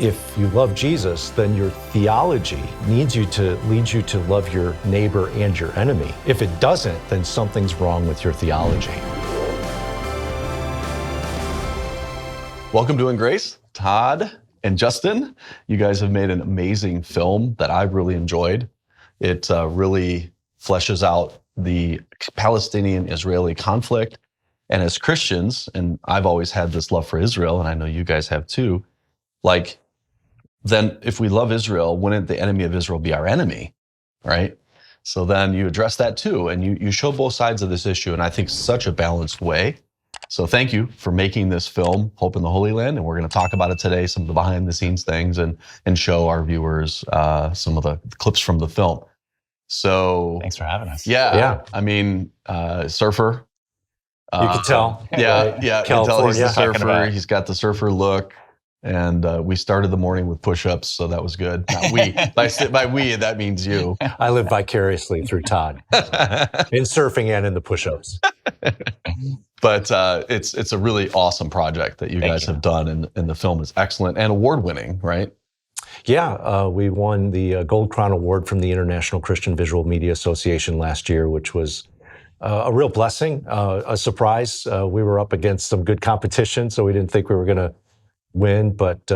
If you love Jesus, then your theology leads you to love your neighbor and your enemy. If it doesn't, then something's wrong with your theology. Welcome to InGrace, Todd and Justin. You guys have made an amazing film that I've really enjoyed. It really fleshes out the Palestinian-Israeli conflict. And as Christians, and I've always had this love for Israel, and I know you guys have too, like, then if we love Israel, wouldn't the enemy of Israel be our enemy, right? So then you address that too, and you show both sides of this issue, and I think such a balanced way. So thank you for making this film, Hope in the Holy Land, and we're going to talk about it today, some of the behind the scenes things, and show our viewers some of the clips from the film. So thanks for having us. Yeah. I mean, surfer. You can tell. Yeah, you can tell he's the surfer. He's got the surfer look. And we started the morning with push-ups, so that was good. Not we. By we, that means you. I live vicariously through Todd, in surfing and in the push-ups. But it's a really awesome project that you guys have done, and the film is excellent and award-winning, right? Yeah, we won the Gold Kron Award from the International Christian Visual Media Association last year, which was a real blessing, a surprise. We were up against some good competition, so we didn't think we were going to win, but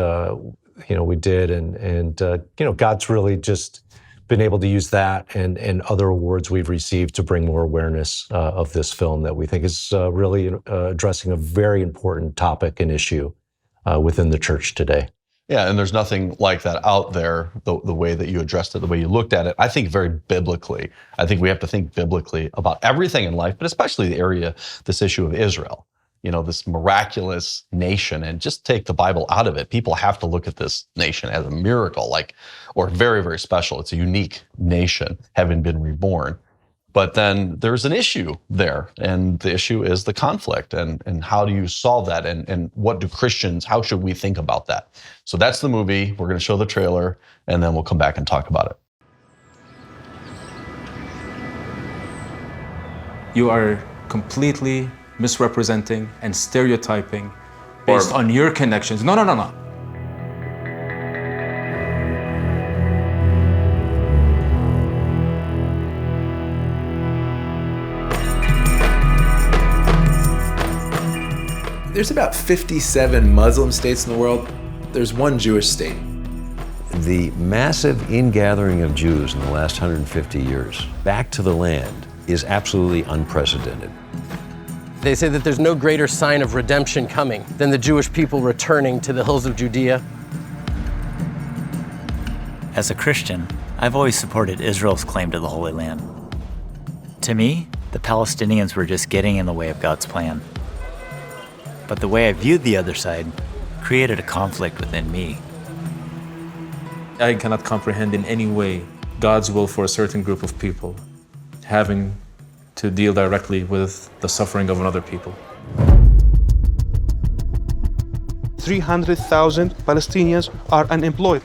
we did, and God's really just been able to use that and other awards we've received to bring more awareness of this film that we think is really addressing a very important topic and issue within the church today. Yeah, and there's nothing like that out there, the way that you addressed it, the way you looked at it. I think very biblically. I think we have to think biblically about everything in life, but especially this issue of Israel. This miraculous nation, and just take the Bible out of it. People have to look at this nation as a miracle, or very, very special. It's a unique nation, having been reborn. But then there's an issue there, and the issue is the conflict, and how do you solve that, and what do Christians, how should we think about that? So that's the movie. We're going to show the trailer, and then we'll come back and talk about it. You are completely misrepresenting and stereotyping based on your connections. No. There's about 57 Muslim states in the world. There's one Jewish state. The massive ingathering of Jews in the last 150 years back to the land is absolutely unprecedented. They say that there's no greater sign of redemption coming than the Jewish people returning to the hills of Judea. As a Christian, I've always supported Israel's claim to the Holy Land. To me, the Palestinians were just getting in the way of God's plan. But the way I viewed the other side created a conflict within me. I cannot comprehend in any way God's will for a certain group of people having to deal directly with the suffering of another people. 300,000 Palestinians are unemployed.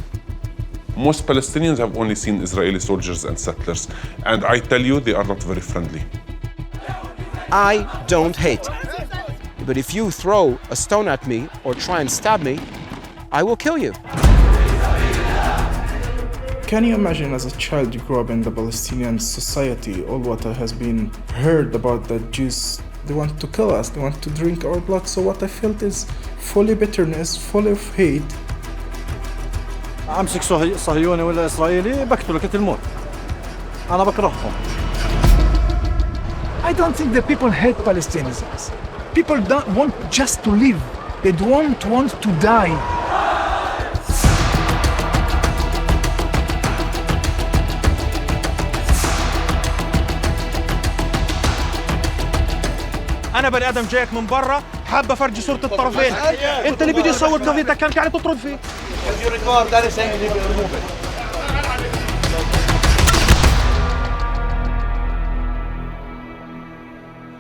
Most Palestinians have only seen Israeli soldiers and settlers, and I tell you, they are not very friendly. I don't hate, but if you throw a stone at me or try and stab me, I will kill you. Can you imagine as a child you grew up in the Palestinian society, all what has been heard about the Jews, they want to kill us, they want to drink our blood, so what I felt is full of bitterness, full of hate. أمسك صهيوني ولا إسرائيلي بقتلك الموت. أنا بكرههم. I don't think that people hate Palestinians. People don't want just to live. They don't want to die. أنا بني آدم جايك من برا حابة فرجي صورة الطرفين. أنت اللي بدي يصور قضيتك كان قاعد تطرد فيه.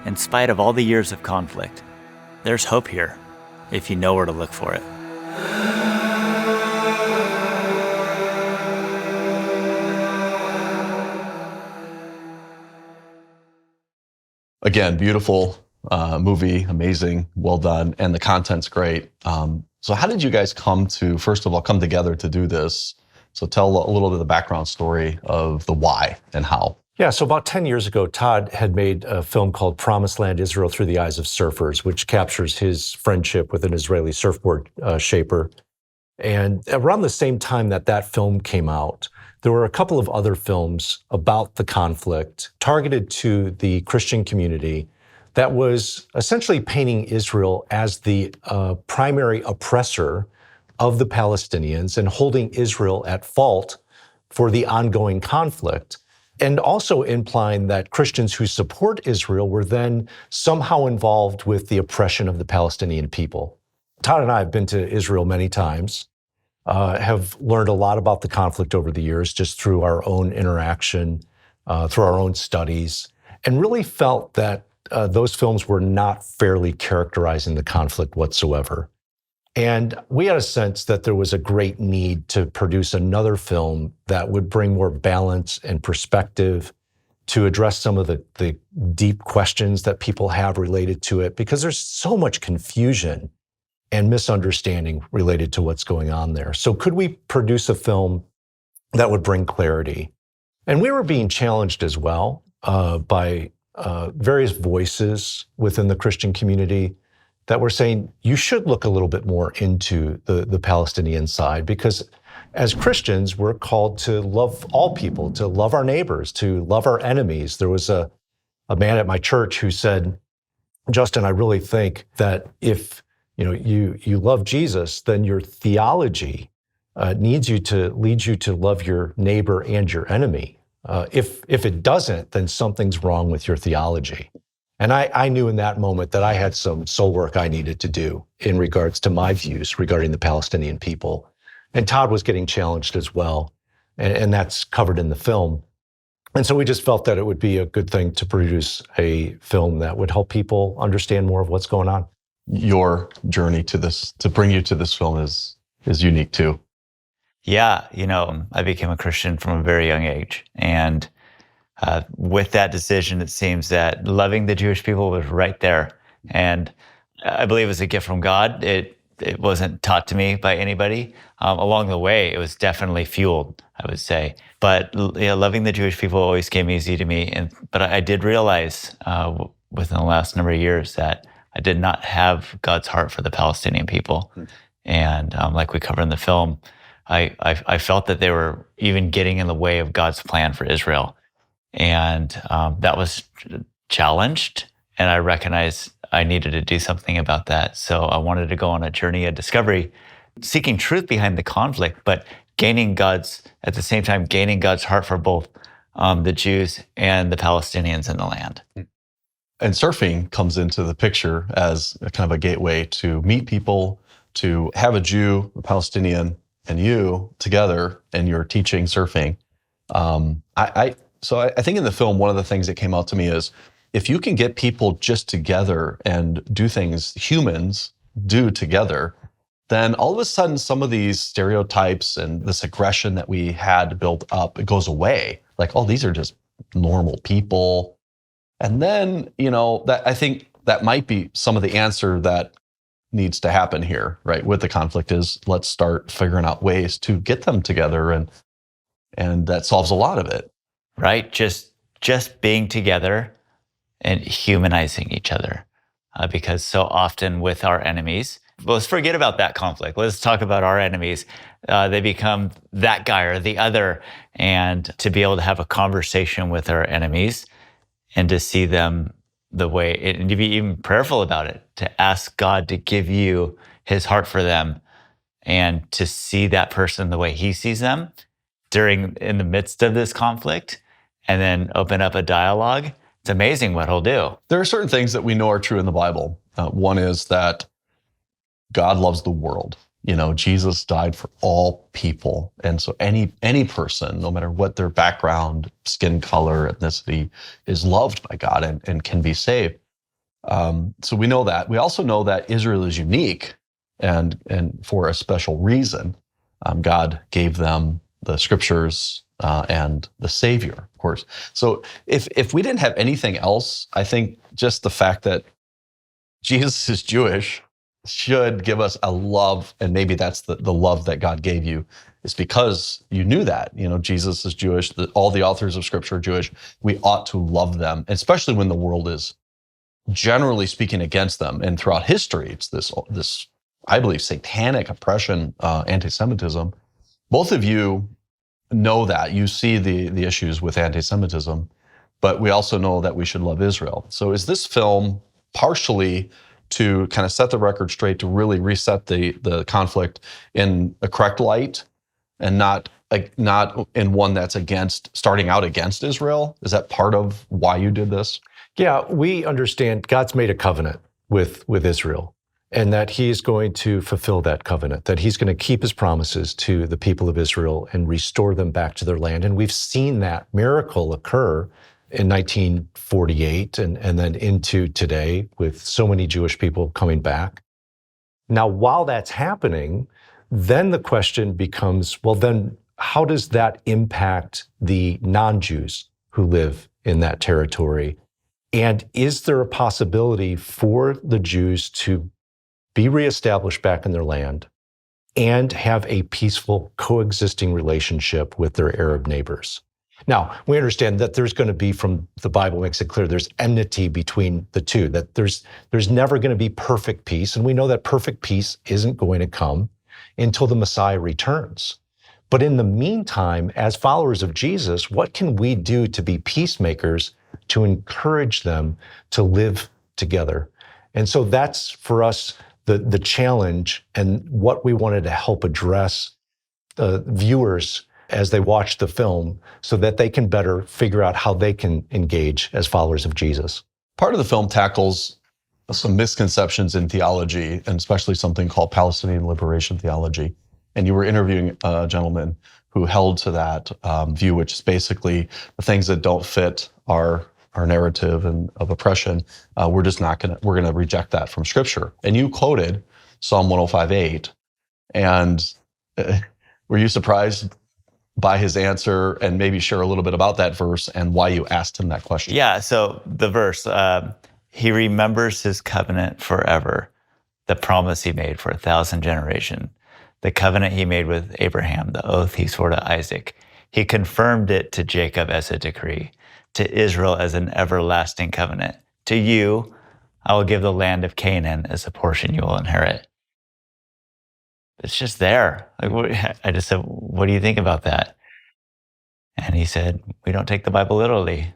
In spite of all the years of conflict, there's hope here, if you know where to look for it. Again, beautiful movie, amazing, well done, and the content's great. So how did you guys come together to do this? So tell a little bit of the background story of the why and how. Yeah, so about 10 years ago, Todd had made a film called Promised Land, Israel Through the Eyes of Surfers, which captures his friendship with an Israeli surfboard shaper. And around the same time that film came out, there were a couple of other films about the conflict targeted to the Christian community that was essentially painting Israel as the primary oppressor of the Palestinians and holding Israel at fault for the ongoing conflict, and also implying that Christians who support Israel were then somehow involved with the oppression of the Palestinian people. Todd and I have been to Israel many times, have learned a lot about the conflict over the years just through our own interaction, through our own studies, and really felt that those films were not fairly characterizing the conflict whatsoever. And we had a sense that there was a great need to produce another film that would bring more balance and perspective to address some of the deep questions that people have related to it, because there's so much confusion and misunderstanding related to what's going on there. So could we produce a film that would bring clarity? And we were being challenged as well by various voices within the Christian community that were saying, you should look a little bit more into the Palestinian side, because as Christians, we're called to love all people, to love our neighbors, to love our enemies. There was a man at my church who said, Justin, I really think that if you love Jesus, then your theology needs you to lead you to love your neighbor and your enemy. If it doesn't, then something's wrong with your theology. And I knew in that moment that I had some soul work I needed to do in regards to my views regarding the Palestinian people. And Todd was getting challenged as well, and that's covered in the film. And so we just felt that it would be a good thing to produce a film that would help people understand more of what's going on. Your journey to bring you to this film is unique too. Yeah, I became a Christian from a very young age. And with that decision, it seems that loving the Jewish people was right there. And I believe it was a gift from God. It wasn't taught to me by anybody. Along the way, it was definitely fueled, I would say. But loving the Jewish people always came easy to me. But I did realize within the last number of years that I did not have God's heart for the Palestinian people. And like we cover in the film, I felt that they were even getting in the way of God's plan for Israel. And that was challenged, and I recognized I needed to do something about that. So I wanted to go on a journey of discovery, seeking truth behind the conflict, but at the same time, gaining God's heart for both the Jews and the Palestinians in the land. And surfing comes into the picture as a kind of a gateway to meet people, to have a Jew, a Palestinian, and you together, and you're teaching surfing. So I think in the film, one of the things that came out to me is, if you can get people just together and do things humans do together, then all of a sudden some of these stereotypes and this aggression that we had built up, it goes away. Like, oh, these are just normal people. And then, that I think that might be some of the answer that needs to happen here, right? With the conflict is, let's start figuring out ways to get them together, and that solves a lot of it. Right? Just being together and humanizing each other. Because so often with our enemies, let's forget about that conflict. Let's talk about our enemies. They become that guy or the other. And to be able to have a conversation with our enemies and to see them the way, and to be even prayerful about it, to ask God to give you his heart for them and to see that person the way he sees them in the midst of this conflict, and then open up a dialogue. It's amazing what he'll do. There are certain things that we know are true in the Bible. One is that God loves the world. Jesus died for all people. And so any person, no matter what their background, skin color, ethnicity, is loved by God and can be saved. So we know that. We also know that Israel is unique and for a special reason. God gave them the scriptures and the Savior, of course. So if we didn't have anything else, I think just the fact that Jesus is Jewish should give us a love, and maybe that's the love that God gave you. It's because you knew that, Jesus is Jewish, all the authors of Scripture are Jewish. We ought to love them, especially when the world is generally speaking against them. And throughout history, it's this I believe, satanic oppression, anti-Semitism. Both of you know that. You see the issues with anti-Semitism, but we also know that we should love Israel. So is this film partially to kind of set the record straight, to really reset the conflict in a correct light, and not in one that's starting out against Israel? Is that part of why you did this? Yeah, we understand God's made a covenant with Israel, and that he is going to fulfill that covenant, that he's going to keep his promises to the people of Israel and restore them back to their land. And we've seen that miracle occur in 1948 and then into today with so many Jewish people coming back. Now, while that's happening, then the question becomes, well, then how does that impact the non-Jews who live in that territory? And is there a possibility for the Jews to be reestablished back in their land and have a peaceful coexisting relationship with their Arab neighbors? Now, we understand that there's going to be, from the Bible makes it clear, there's enmity between the two, that there's never going to be perfect peace. And we know that perfect peace isn't going to come until the Messiah returns. But in the meantime, as followers of Jesus, what can we do to be peacemakers, to encourage them to live together? And so that's, for us, the challenge, and what we wanted to help address viewers as they watch the film, so that they can better figure out how they can engage as followers of Jesus. Part of the film tackles some misconceptions in theology, and especially something called Palestinian liberation theology. And you were interviewing a gentleman who held to that view, which is basically the things that don't fit our narrative and of oppression, we're going to reject that from Scripture. And you quoted Psalm 105:8, and were you surprised by his answer? And maybe share a little bit about that verse and why you asked him that question. Yeah, so the verse, he remembers his covenant forever, the promise he made for 1,000 generations, the covenant he made with Abraham, the oath he swore to Isaac. He confirmed it to Jacob as a decree, to Israel as an everlasting covenant. To you, I will give the land of Canaan as a portion you will inherit. It's just there. I just said, what do you think about that? And he said, we don't take the Bible literally.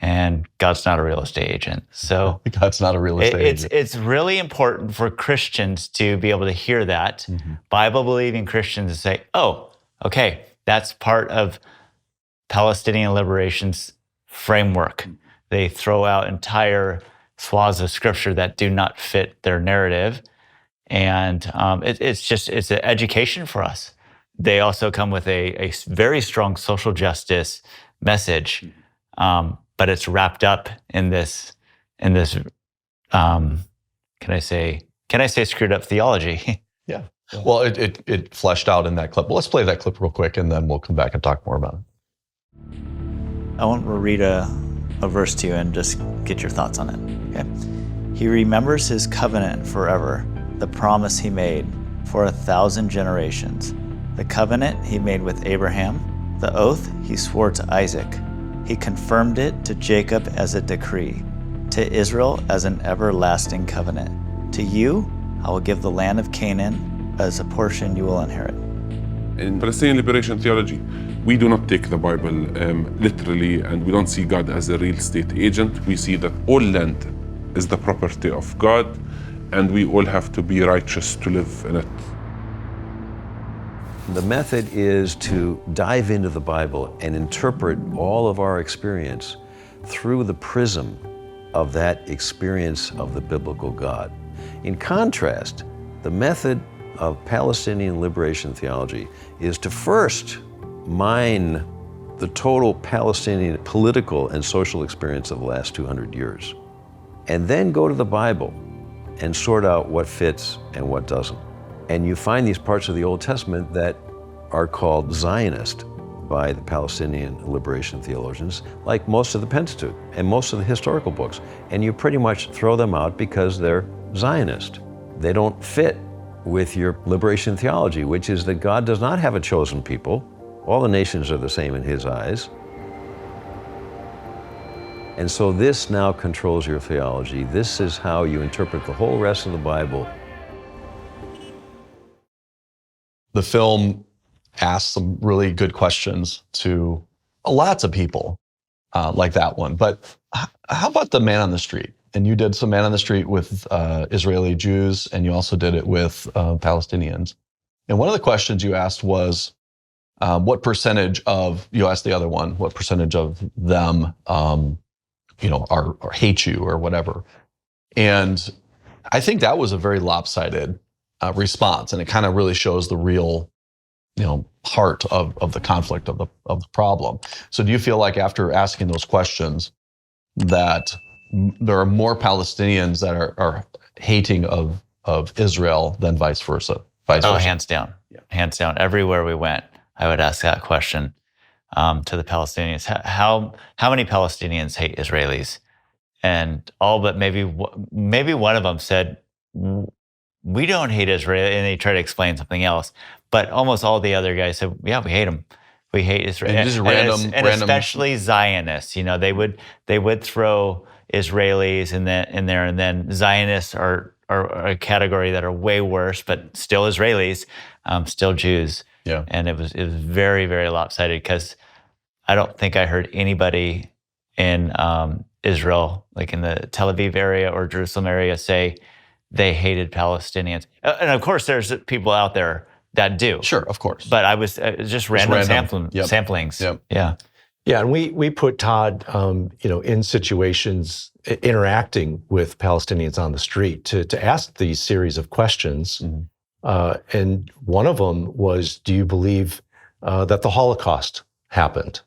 And God's not a real estate agent. So God's not a real estate agent. It's really important for Christians to be able to hear that. Mm-hmm. Bible-believing Christians to say, oh, okay, that's part of Palestinian liberation's framework. They throw out entire swaths of Scripture that do not fit their narrative. And it's an education for us. They also come with a very strong social justice message, but it's wrapped up in this. Can I say screwed up theology? Yeah. Well, it fleshed out in that clip. Well, let's play that clip real quick, and then we'll come back and talk more about it. I want to read a verse to you and just get your thoughts on it. Okay. He remembers his covenant forever, the promise he made for 1,000 generations, the covenant he made with Abraham, the oath he swore to Isaac. He confirmed it to Jacob as a decree, to Israel as an everlasting covenant. To you, I will give the land of Canaan as a portion you will inherit. In Palestinian liberation theology, we do not take the Bible literally, and we don't see God as a real estate agent. We see that all land is the property of God, and we all have to be righteous to live in it. The method is to dive into the Bible and interpret all of our experience through the prism of that experience of the biblical God. In contrast, the method of Palestinian liberation theology is to first mine the total Palestinian political and social experience of the last 200 years, and then go to the Bible and sort out what fits and what doesn't. And you find these parts of the Old Testament that are called Zionist by the Palestinian liberation theologians, like most of the Pentateuch and most of the historical books. And you pretty much throw them out because they're Zionist. They don't fit with your liberation theology, which is that God does not have a chosen people. All the nations are the same in His eyes. And so this now controls your theology. This is how you interpret the whole rest of the Bible. The film asks some really good questions to lots of people like that one. But how about the man on the street? And you did some man on the street with Israeli Jews, and you also did it with Palestinians. And one of the questions you asked was, what percentage of, you asked the other one, what percentage of them, or hate you or whatever. And I think that was a very lopsided response, and it kind of really shows the real, heart of the conflict of the problem. So do you feel like after asking those questions that there are more Palestinians that are hating of Israel than vice versa? Hands down. Yeah. Hands down. Everywhere we went, I would ask that question to the Palestinians. How many Palestinians hate Israelis? And all but maybe one of them said, we don't hate Israel, and they try to explain something else. But almost all the other guys said, yeah, we hate them. We hate Israel. And just random, especially Zionists. They would throw Israelis in there, and then Zionists are a category that are way worse, but still Israelis, still Jews. Yeah. And it was very, very lopsided, because I don't think I heard anybody in Israel, like in the Tel Aviv area or Jerusalem area, say they hated Palestinians. And of course, there's people out there that do. Sure, of course. But I was just random. Samplings. Yep. Yeah. Yeah, and we put Todd, in situations interacting with Palestinians on the street to ask these series of questions. Mm-hmm. And one of them was, do you believe that the Holocaust happened?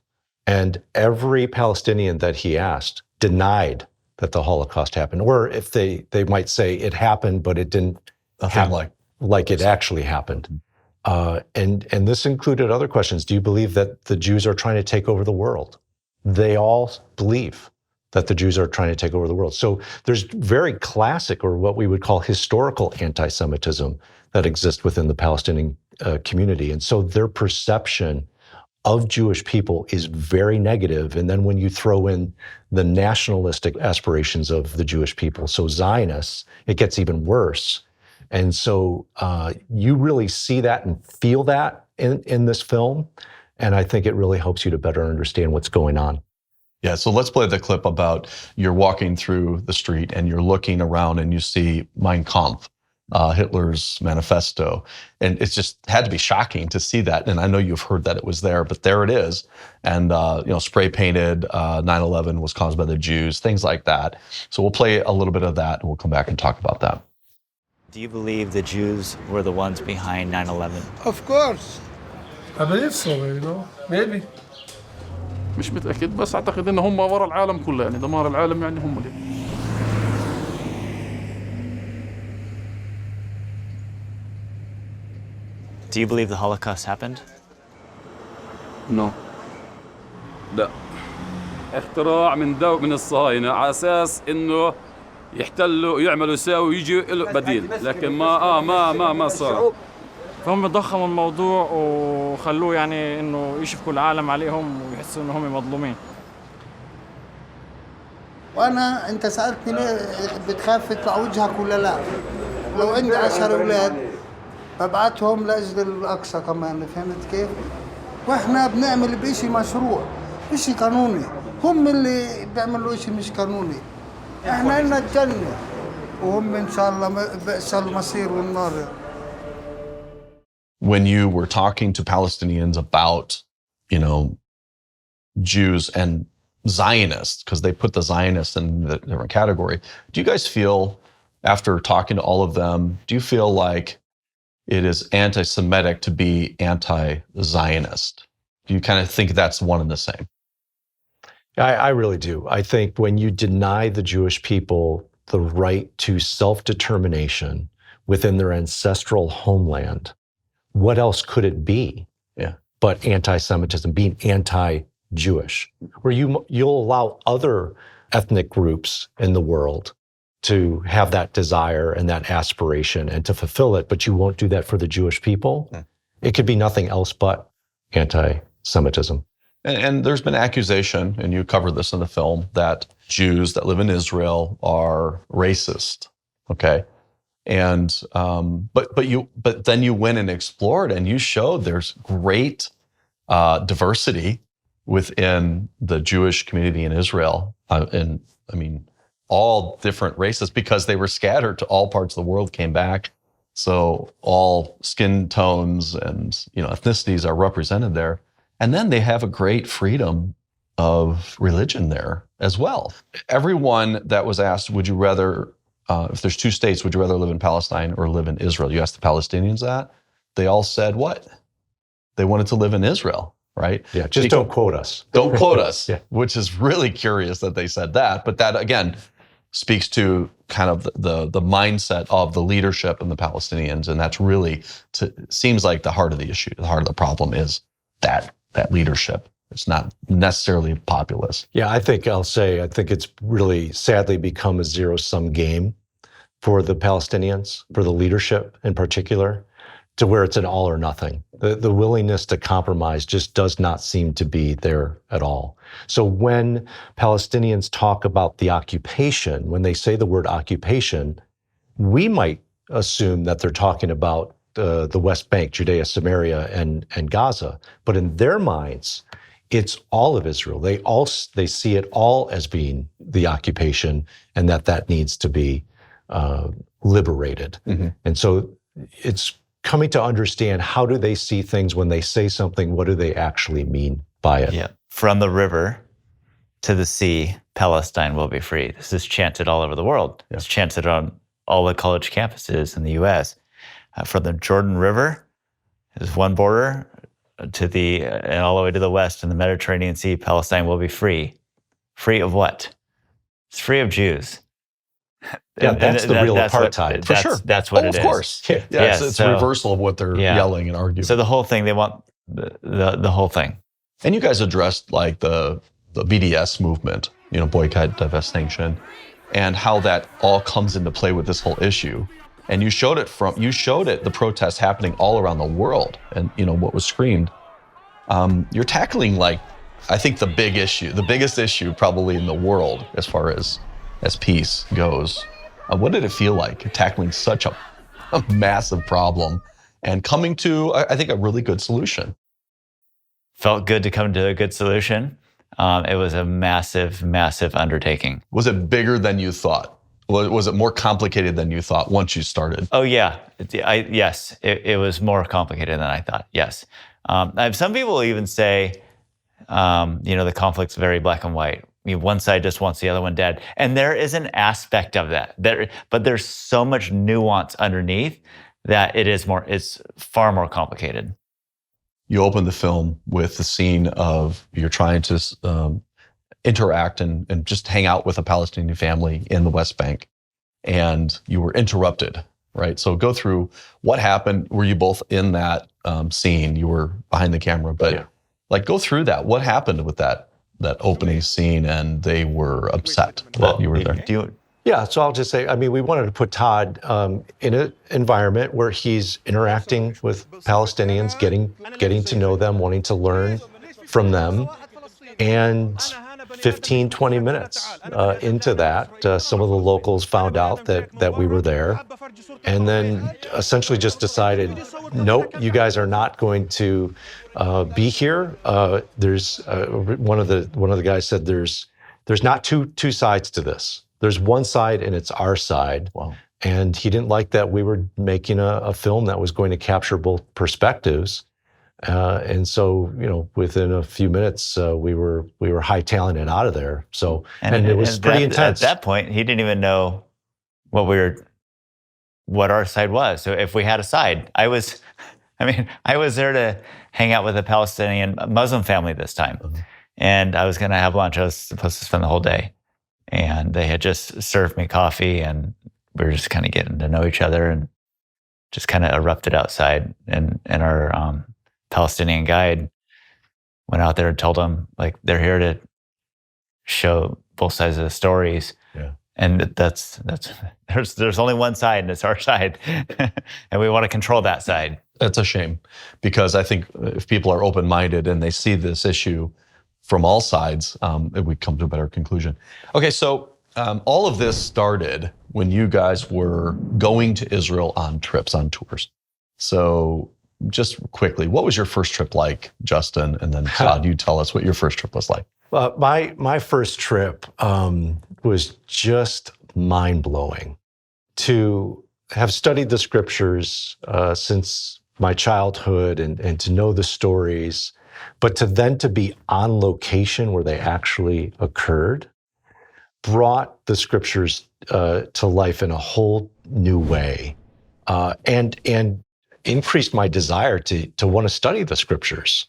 And every Palestinian that he asked denied that the Holocaust happened. Or if they might say it happened, but it didn't happen like it actually happened. And this included other questions. Do you believe that the Jews are trying to take over the world? They all believe that the Jews are trying to take over the world. So there's very classic, or what we would call historical anti-Semitism that exists within the Palestinian community. And so their perception of Jewish people is very negative. And then when you throw in the nationalistic aspirations of the Jewish people, so Zionists, it gets even worse. And so you really see that and feel that in this film. And I think it really helps you to better understand what's going on. Yeah, so let's play the clip about you're walking through the street and you're looking around and you see Mein Kampf, Hitler's manifesto. And it's just had to be shocking to see that. And I know you've heard that it was there, but there it is. And, spray painted, 9/11 was caused by the Jews, things like that. So we'll play a little bit of that and we'll come back and talk about that. Do you believe the Jews were the ones behind 9/11? Of course. I believe so, maybe. مش متأكد بس أعتقد إن هم وراء العالم كله يعني دمار العالم يعني هم اللي. Do you believe the Holocaust happened? No. لا. اختراع من الصهاينة على أساس إنه يحتلوا يعملوا يساووا ويجي له بديل لكن ما صار. فهم ضخموا الموضوع وخلوه يعني انه يشفكوا العالم عليهم ويحسوا انهم مظلومين. وانا انت سالتني ليه بتخاف تطلع وجهك ولا لا؟ لو عندي 10 اولاد ببعتهم لاجل الاقصى كمان، فهمت كيف؟ واحنا بنعمل بشيء مشروع، بشيء قانوني، هم اللي بيعملوا شيء مش قانوني. احنا لنا الجنه وهم ان شاء الله بئس المصير والنار. When you were talking to Palestinians about, Jews and Zionists, because they put the Zionists in the different category, do you guys feel, after talking to all of them, do you feel like it is anti-Semitic to be anti-Zionist? Do you kind of think that's one and the same? I really do. I think when you deny the Jewish people the right to self-determination within their ancestral homeland, what else could it be but anti-Semitism, being anti-Jewish, where you'll allow other ethnic groups in the world to have that desire and that aspiration and to fulfill it, but you won't do that for the Jewish people, it could be nothing else but anti-Semitism. And there's been accusation, and you covered this in the film, that Jews that live in Israel are racist. Okay, and but then you went and explored, and you showed there's great diversity within the Jewish community in Israel, and I mean all different races, because they were scattered to all parts of the world, came back, so all skin tones and ethnicities are represented there. And then they have a great freedom of religion there as well. Everyone that was asked, would you rather, if there's two states, would you rather live in Palestine or live in Israel? You asked the Palestinians that. They all said what? They wanted to live in Israel, right? Yeah, just don't quote us. Don't quote us, yeah. Which is really curious that they said that. But that, again, speaks to kind of the mindset of the leadership and the Palestinians. And that's really, seems like the heart of the issue, the heart of the problem is that leadership. It's not necessarily populist. Yeah, I think it's really sadly become a zero-sum game for the Palestinians, for the leadership in particular, to where it's an all or nothing. The willingness to compromise just does not seem to be there at all. So when Palestinians talk about the occupation, when they say the word occupation, we might assume that they're talking about the West Bank, Judea, Samaria, and Gaza. But in their minds, it's all of Israel. They see it all as being the occupation, and that needs to be liberated. Mm-hmm. And so it's coming to understand, how do they see things when they say something? What do they actually mean by it? Yeah. From the river to the sea, Palestine will be free. This is chanted all over the world. Yeah. It's chanted on all the college campuses in the U.S. From the Jordan River, there's one border, and all the way to the west in the Mediterranean Sea, Palestine will be free. Free of what? It's free of Jews. Yeah, that's the real apartheid. For sure. That's what it is. Of course. Yeah, it's a reversal of what they're yelling and arguing. So the whole thing, they want the whole thing. And you guys addressed like the BDS movement, boycott, divestation, and how that all comes into play with this whole issue. And you showed it the protests happening all around the world, and what was screamed. You're tackling I think the biggest issue probably in the world as far as peace goes. What did it feel like tackling such a massive problem and coming to, I think, a really good solution? Felt good to come to a good solution. It was a massive, massive undertaking. Was it bigger than you thought? Was it more complicated than you thought once you started? Oh, yeah. Yes, it was more complicated than I thought, yes. Some people even say, the conflict's very black and white. One side just wants the other one dead. And there is an aspect of that. But there's so much nuance underneath that it's far more complicated. You open the film with the scene of you're trying to interact and just hang out with a Palestinian family in the West Bank, and you were interrupted, right? So go through what happened. Were you both in that scene? You were behind the camera, but go through that. What happened with that opening scene, and they were upset that you were there? Yeah, so I'll just say, we wanted to put Todd in an environment where he's interacting with Palestinians, getting to know them, wanting to learn from them. And 15, 20 minutes into that, some of the locals found out that we were there, and then essentially just decided, nope, you guys are not going to be here. There's one of the guys said there's not two sides to this. There's one side, and it's our side. Wow. And he didn't like that we were making a film that was going to capture both perspectives. And so, within a few minutes, we were hightailing it out of there. So, and it was pretty intense. At that point, he didn't even know what our side was. So if we had a side, I was there to hang out with a Palestinian Muslim family this time. Mm-hmm. And I was going to have lunch. I was supposed to spend the whole day. And they had just served me coffee, and we were just kind of getting to know each other, and just kind of erupted outside. And our Palestinian guide went out there and told them, they're here to show both sides of the stories. Yeah. And there's only one side, and it's our side, and we want to control that side. That's a shame, because I think if people are open-minded and they see this issue from all sides, we come to a better conclusion. Okay, so all of this started when you guys were going to Israel on trips, on tours. So just quickly, what was your first trip like, Justin? And then Todd, you tell us what your first trip was like. My first trip was just mind-blowing. To have studied the scriptures since my childhood and to know the stories, but to be on location where they actually occurred, brought the scriptures to life in a whole new way, and increased my desire to want to study the scriptures.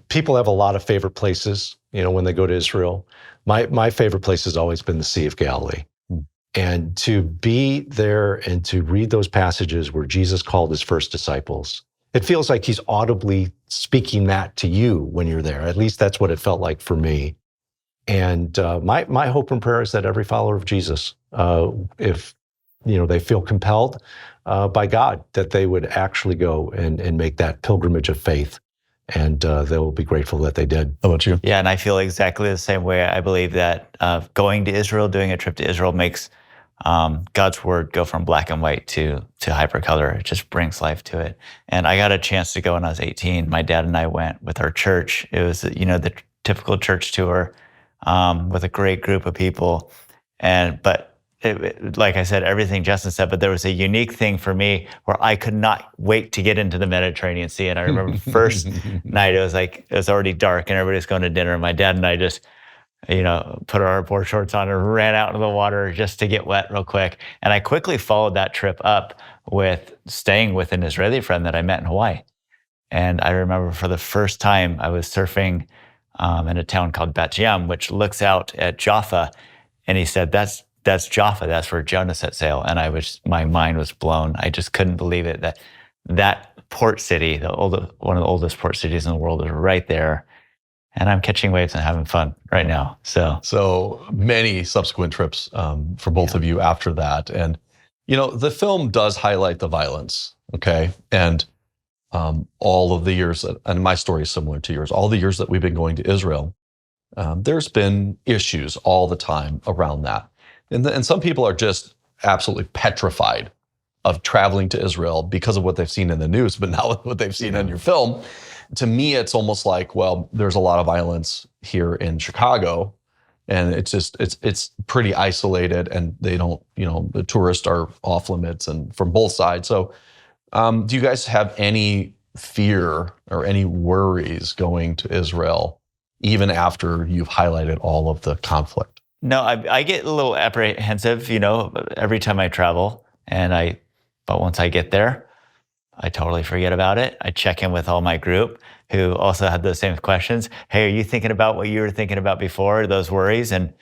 People have a lot of favorite places, when they go to Israel. My favorite place has always been the Sea of Galilee. And to be there and to read those passages where Jesus called his first disciples, it feels like he's audibly speaking that to you when you're there. At least that's what it felt like for me. And my hope and prayer is that every follower of Jesus, if they feel compelled by God, that they would actually go and make that pilgrimage of faith. And they will be grateful that they did. How about you? Yeah, and I feel exactly the same way. I believe that going to Israel, doing a trip to Israel, makes God's word go from black and white to hypercolor. It just brings life to it. And I got a chance to go when I was 18. My dad and I went with our church. It was, the typical church tour with a great group of people. But like I said, everything Justin said, but there was a unique thing for me where I could not wait to get into the Mediterranean Sea. And I remember the first night, it was already dark and everybody's going to dinner. And my dad and I just, put our board shorts on and ran out into the water just to get wet real quick. And I quickly followed that trip up with staying with an Israeli friend that I met in Hawaii. And I remember for the first time I was surfing in a town called Bat Yam, which looks out at Jaffa. And he said, that's Jaffa. That's where Jonah set sail. And my mind was blown. I just couldn't believe it that port city, one of the oldest port cities in the world, is right there. And I'm catching waves and having fun right now. So many subsequent trips for both of you after that. And, the film does highlight the violence, okay? And all of the years, and my story is similar to yours, all the years that we've been going to Israel, there's been issues all the time around that. And some people are just absolutely petrified of traveling to Israel because of what they've seen in the news, but not what they've seen in your film. To me, it's almost like, well, there's a lot of violence here in Chicago, and it's pretty isolated, and they don't, the tourists are off limits and from both sides. So do you guys have any fear or any worries going to Israel, even after you've highlighted all of the conflict? No, I get a little apprehensive, every time I travel, but once I get there, I totally forget about it. I check in with all my group who also had those same questions. Hey, are you thinking about what you were thinking about before, those worries? And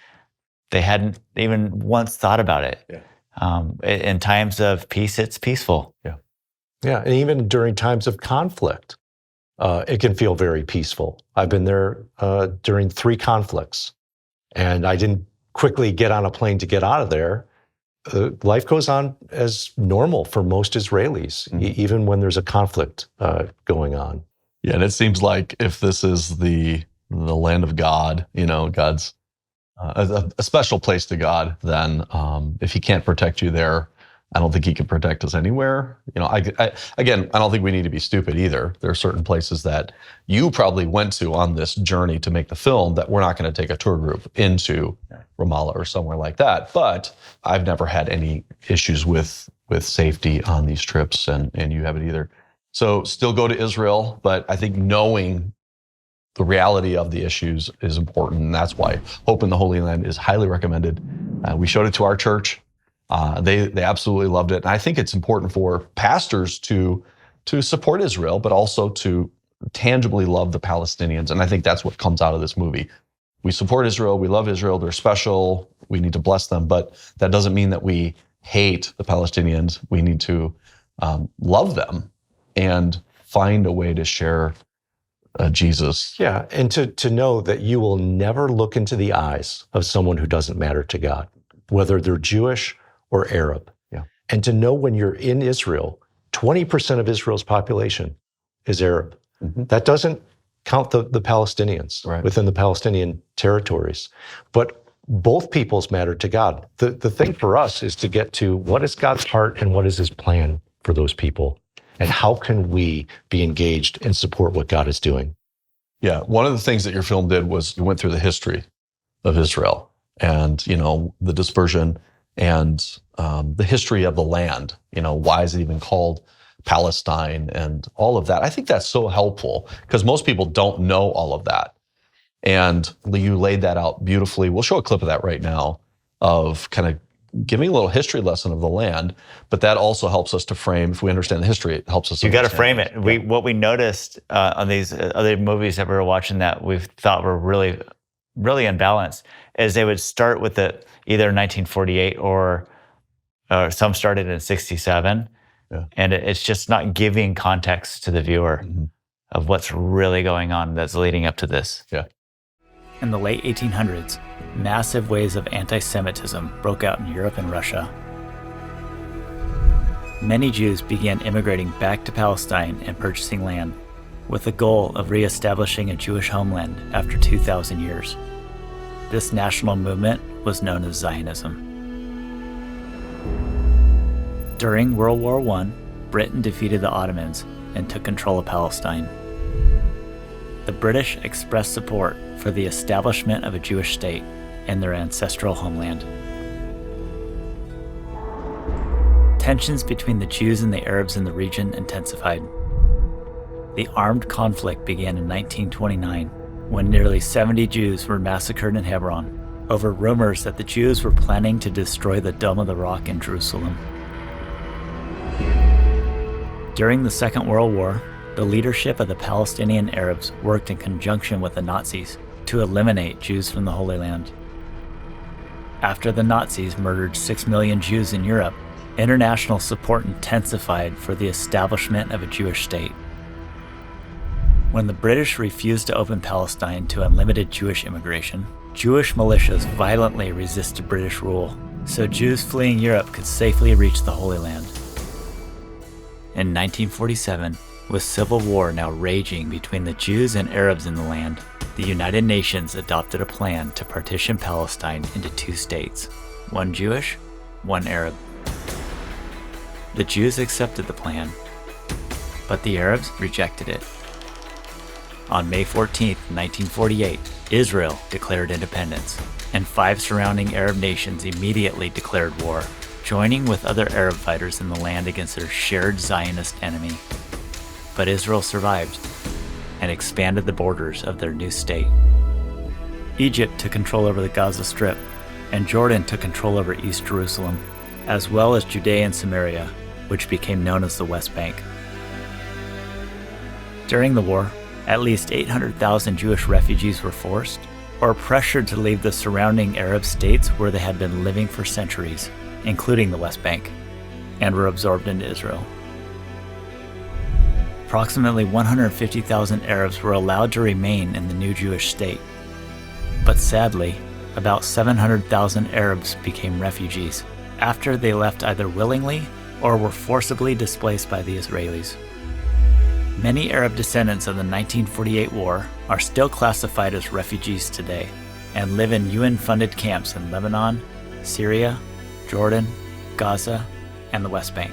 they hadn't even once thought about it. Yeah. In times of peace, it's peaceful. Yeah. Yeah, and even during times of conflict, it can feel very peaceful. I've been there during 3 conflicts, and I didn't quickly get on a plane to get out of there. Life goes on as normal for most Israelis, even when there's a conflict going on. Yeah, and it seems like if this is the land of God, God's a special place to God, then if he can't protect you there, I don't think he can protect us anywhere. I don't think we need to be stupid either. There are certain places that you probably went to on this journey to make the film that we're not going to take a tour group into Ramallah or somewhere like that. But I've never had any issues with safety on these trips, and you haven't either. So still go to Israel, but I think knowing the reality of the issues is important, and that's why Hope in the Holy Land is highly recommended. We showed it to our church. They absolutely loved it. And I think it's important for pastors to support Israel, but also to tangibly love the Palestinians. And I think that's what comes out of this movie. We support Israel. We love Israel. They're special. We need to bless them. But that doesn't mean that we hate the Palestinians. We need to love them and find a way to share Jesus. Yeah, and to know that you will never look into the eyes of someone who doesn't matter to God, whether they're Jewish or Arab. Yeah. And to know when you're in Israel, 20% of Israel's population is Arab. That doesn't count the Palestinians within the Palestinian territories. But both peoples matter to God. The thing for us is to get to what is God's heart and what is his plan for those people, and how can we be engaged and support what God is doing. Yeah, one of the things that your film did was you went through the history of Israel and, you know, the dispersion and the history of the land. You know, why is it even called Palestine and all of that? I think that's so helpful because most people don't know all of that. And you laid that out beautifully. We'll show a clip of that right now of kind of giving a little history lesson of the land, but that also helps us to frame, if we understand the history, it helps us. You got to frame it. What we noticed on these other movies that we were watching that we thought were really, really unbalanced is they would start with either 1948 or some started in 67. Yeah. And it's just not giving context to the viewer of what's really going on that's leading up to this. Yeah. In the late 1800s, massive waves of anti-Semitism broke out in Europe and Russia. Many Jews began immigrating back to Palestine and purchasing land, with the goal of re-establishing a Jewish homeland after 2,000 years. This national movement was known as Zionism. During World War I, Britain defeated the Ottomans and took control of Palestine. The British expressed support for the establishment of a Jewish state in their ancestral homeland. Tensions between the Jews and the Arabs in the region intensified. The armed conflict began in 1929, when nearly 70 Jews were massacred in Hebron over rumors that the Jews were planning to destroy the Dome of the Rock in Jerusalem. During the Second World War, the leadership of the Palestinian Arabs worked in conjunction with the Nazis to eliminate Jews from the Holy Land. After the Nazis murdered 6 million Jews in Europe, international support intensified for the establishment of a Jewish state. When the British refused to open Palestine to unlimited Jewish immigration, Jewish militias violently resisted British rule, so Jews fleeing Europe could safely reach the Holy Land. In 1947, with civil war now raging between the Jews and Arabs in the land, the United Nations adopted a plan to partition Palestine into 2 states, one Jewish, one Arab. The Jews accepted the plan, but the Arabs rejected it. On May 14, 1948, Israel declared independence, and 5 surrounding Arab nations immediately declared war, joining with other Arab fighters in the land against their shared Zionist enemy. But Israel survived and expanded the borders of their new state. Egypt took control over the Gaza Strip, and Jordan took control over East Jerusalem, as well as Judea and Samaria, which became known as the West Bank. During the war, at least 800,000 Jewish refugees were forced or pressured to leave the surrounding Arab states where they had been living for centuries, including the West Bank, and were absorbed into Israel. Approximately 150,000 Arabs were allowed to remain in the new Jewish state. But sadly, about 700,000 Arabs became refugees after they left either willingly or were forcibly displaced by the Israelis. Many Arab descendants of the 1948 war are still classified as refugees today and live in UN-funded camps in Lebanon, Syria, Jordan, Gaza, and the West Bank.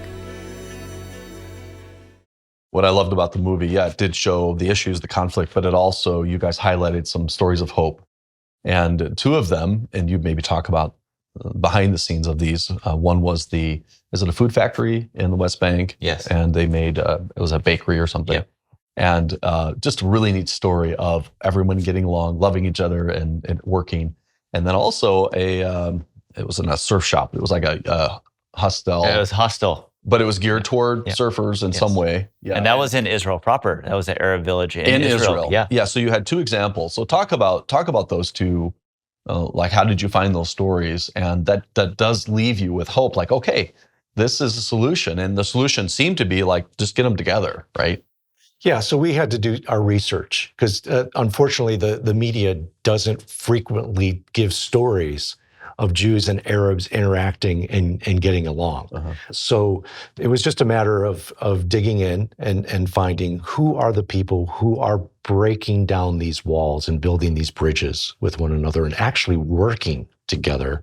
What I loved about the movie, it did show the issues, the conflict, but it also, you guys highlighted some stories of hope. And 2 of them, and you maybe talk about behind the scenes of these. One was is it a food factory in the West Bank? Yes. And they made, it was a bakery or something. Yep. And just a really neat story of everyone getting along, loving each other and working. And then also it wasn't a surf shop. It was like a hostel. It was hostel. But it was geared toward surfers in some way. Yeah. And that was in Israel proper. That was an Arab village in Israel. Yeah. Yeah. So you had 2 examples. So talk about those 2. Like, how did you find those stories? And that does leave you with hope. Like, okay, this is a solution. And the solution seemed to be like, just get them together, right? Yeah, so we had to do our research because unfortunately the media doesn't frequently give stories of Jews and Arabs interacting and getting along. So it was just a matter of digging in and finding who are the people who are breaking down these walls and building these bridges with one another and actually working together.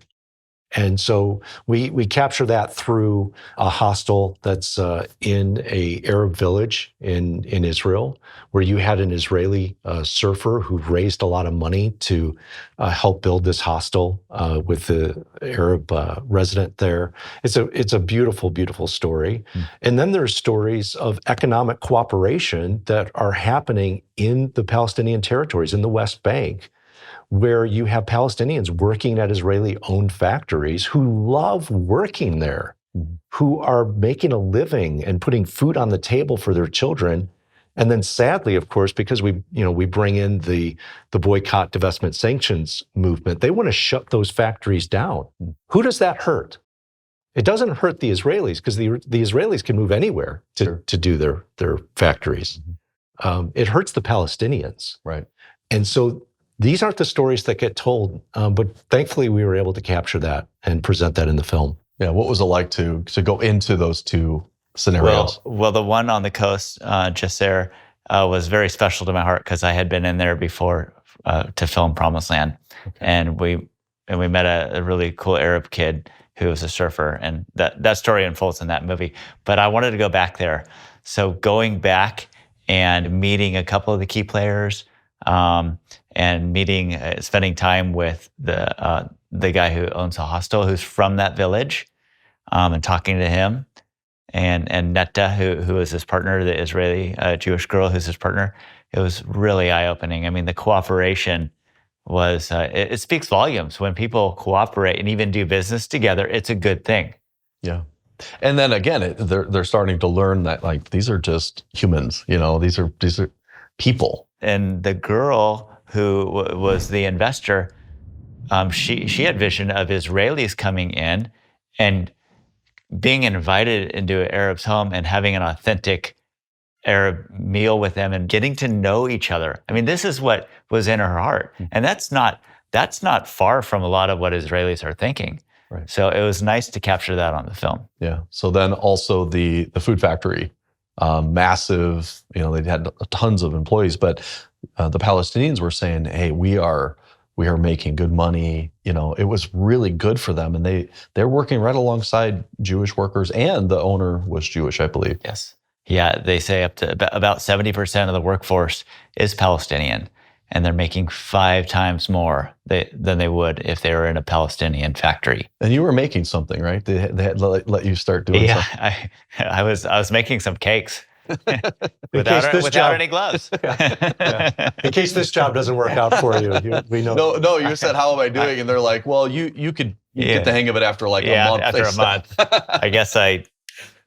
And so we capture that through a hostel that's in a Arab village in Israel, where you had an Israeli surfer who raised a lot of money to help build this hostel with the Arab resident there. It's a beautiful, beautiful story. And then there's stories of economic cooperation that are happening in the Palestinian territories, in the West Bank, where you have Palestinians working at Israeli-owned factories who love working there, who are making a living and putting food on the table for their children. And then sadly, of course, because we bring in the boycott, divestment, sanctions movement, they want to shut those factories down. Who does that hurt? It doesn't hurt the Israelis because the Israelis can move anywhere to do their factories. It hurts the Palestinians. Right. And so these aren't the stories that get told, but thankfully we were able to capture that and present that in the film. Yeah, what was it like to go into those two scenarios? Well, the one on the coast, just there, was very special to my heart because I had been in there before to film Promised Land, and we met a really cool Arab kid who was a surfer, and that story unfolds in that movie. But I wanted to go back there, so going back and meeting a couple of the key players. And spending time with the guy who owns the hostel, who's from that village, and talking to him, and Netta, who is his partner, the Israeli Jewish girl who's his partner. It was really eye-opening. I mean, the cooperation was, it speaks volumes. When people cooperate and even do business together, it's a good thing. Yeah. And then again, they're starting to learn that like these are just humans, these are people. And the girl who was the investor, she had vision of Israelis coming in and being invited into an Arab's home and having an authentic Arab meal with them and getting to know each other. I mean, this is what was in her heart. And that's not far from a lot of what Israelis are thinking. Right. So it was nice to capture that on the film. Yeah. So then also the food factory, massive, they had tons of employees, but the Palestinians were saying, hey, we are making good money. It was really good for them. And they're working right alongside Jewish workers, and the owner was Jewish, I believe. Yes. Yeah, they say up to about 70% of the workforce is Palestinian, and they're making 5 times more than they would if they were in a Palestinian factory. And you were making something, right? They had let you start doing something. Yeah, I was making some cakes. without any gloves. Yeah. In case this job doesn't work out for you, we know. No, you said, how am I doing? And they're like, well, you could get the hang of it after like a month. After a month. I guess I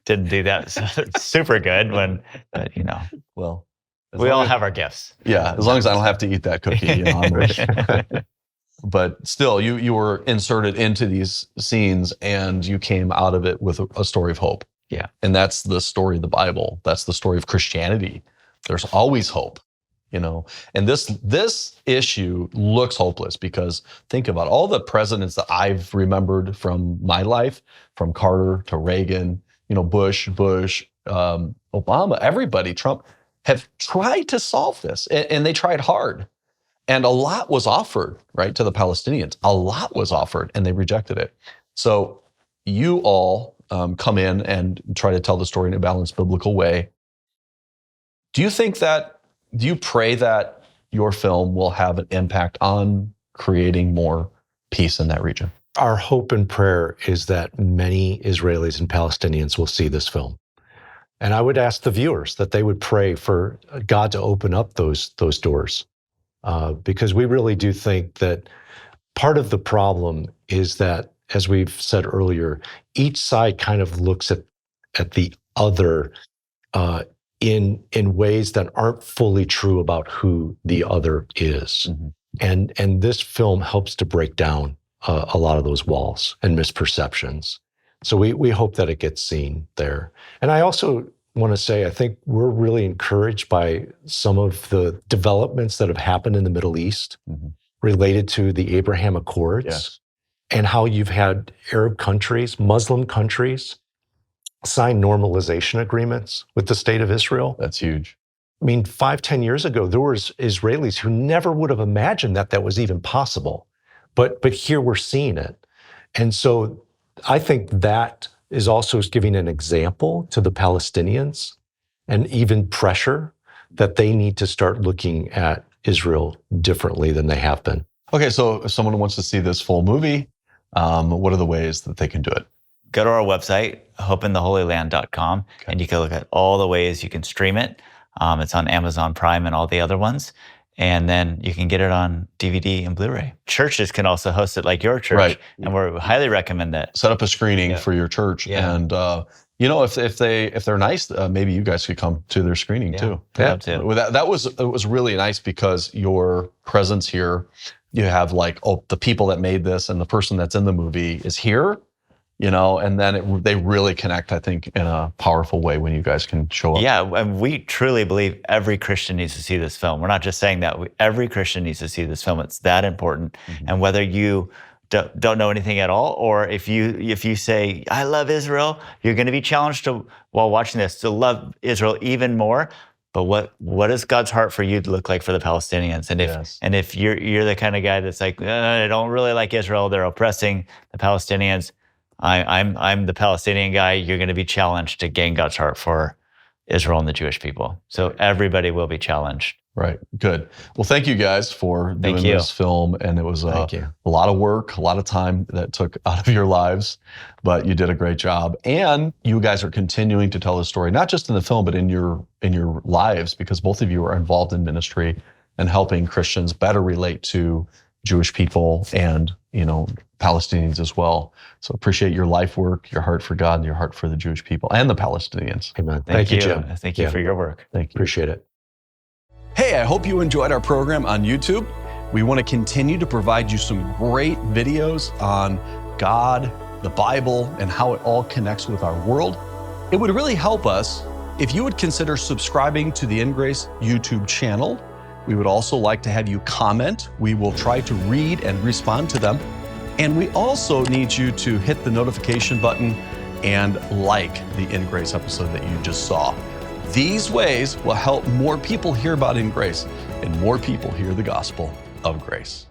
didn't do that super good but Well, we all have our gifts. Yeah, as long as I don't have to eat that cookie, I'm rich. But still, you were inserted into these scenes and you came out of it with a story of hope. Yeah. And that's the story of the Bible. That's the story of Christianity. There's always hope, And this issue looks hopeless because think about all the presidents that I've remembered from my life, from Carter to Reagan, Bush, Obama, everybody, Trump, have tried to solve this. And they tried hard. And a lot was offered, right, to the Palestinians. A lot was offered, and they rejected it. So you all come in and try to tell the story in a balanced biblical way. Do you pray that your film will have an impact on creating more peace in that region? Our hope and prayer is that many Israelis and Palestinians will see this film. And I would ask the viewers that they would pray for God to open up those doors. Because we really do think that part of the problem is that, as we've said earlier, each side kind of looks at the other in ways that aren't fully true about who the other is. Mm-hmm. And this film helps to break down a lot of those walls and misperceptions. So we hope that it gets seen there. And I also want to say I think we're really encouraged by some of the developments that have happened in the Middle East related to the Abraham Accords and how you've had Arab countries, Muslim countries sign normalization agreements with the state of Israel. That's huge. I mean, 5-10 years ago, there was Israelis who never would have imagined that that was even possible. But here we're seeing it. And so I think that is also giving an example to the Palestinians and even pressure that they need to start looking at Israel differently than they have been. Okay, so if someone wants to see this full movie, what are the ways that they can do it? Go to our website, hopeintheholyland.com, and you can look at all the ways you can stream it. It's on Amazon Prime and all the other ones. And then you can get it on DVD and Blu-ray. Churches can also host it like your church. Right. And we highly recommend that. Set up a screening for your church. Yeah. And, if they're nice, maybe you guys could come to their screening too. Love to. Well, it was really nice because your presence here, you have the people that made this and the person that's in the movie is here. And then they really connect, I think, in a powerful way when you guys can show up. Yeah, and we truly believe every Christian needs to see this film. We're not just saying that. Every Christian needs to see this film. It's that important. And whether you don't know anything at all, or if you say, I love Israel, you're going to be challenged while watching this to love Israel even more. But what is God's heart for you to look like for the Palestinians? And if you're the kind of guy that's like, I don't really like Israel, they're oppressing the Palestinians, I'm the Palestinian guy. You're going to be challenged to gain God's heart for Israel and the Jewish people. So everybody will be challenged. Right. Good. Well, thank you guys for doing this film. And it was a lot of work, a lot of time that took out of your lives, but you did a great job. And you guys are continuing to tell the story, not just in the film, but in your lives, because both of you are involved in ministry and helping Christians better relate to Jewish people and, Palestinians as well. So appreciate your life work, your heart for God, and your heart for the Jewish people and the Palestinians. Amen. Thank you, Jim. Thank you for your work. Thank you. Appreciate it. Hey, I hope you enjoyed our program on YouTube. We want to continue to provide you some great videos on God, the Bible, and how it all connects with our world. It would really help us if you would consider subscribing to the InGrace YouTube channel. We would also like to have you comment. We will try to read and respond to them. And we also need you to hit the notification button and like the InGrace episode that you just saw. These ways will help more people hear about InGrace and more people hear the gospel of grace.